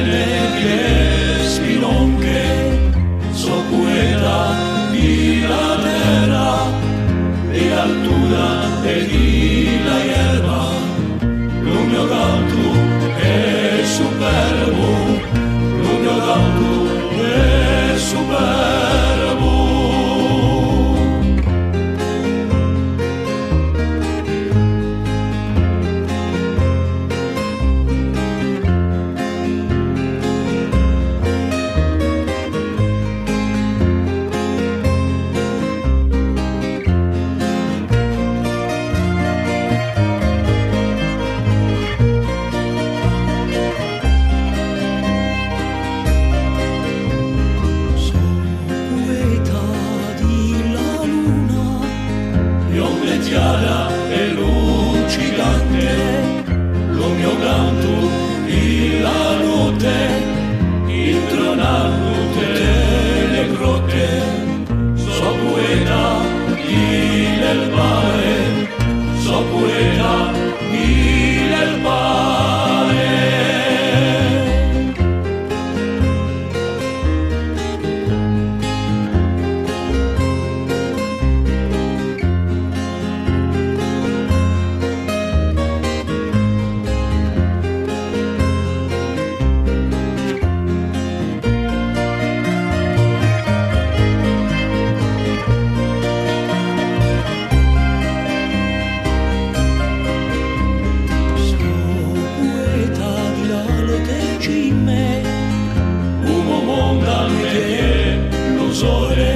que spilonche, so poeta di la terra, di altura e di la hierba, lo mio canto è superbo, lo mio canto è superbo. Chiara e luccidante, lo mio canto di la notte, intronando le grotte, so poeta di l'elbare, so poeta di l'elbare. Sole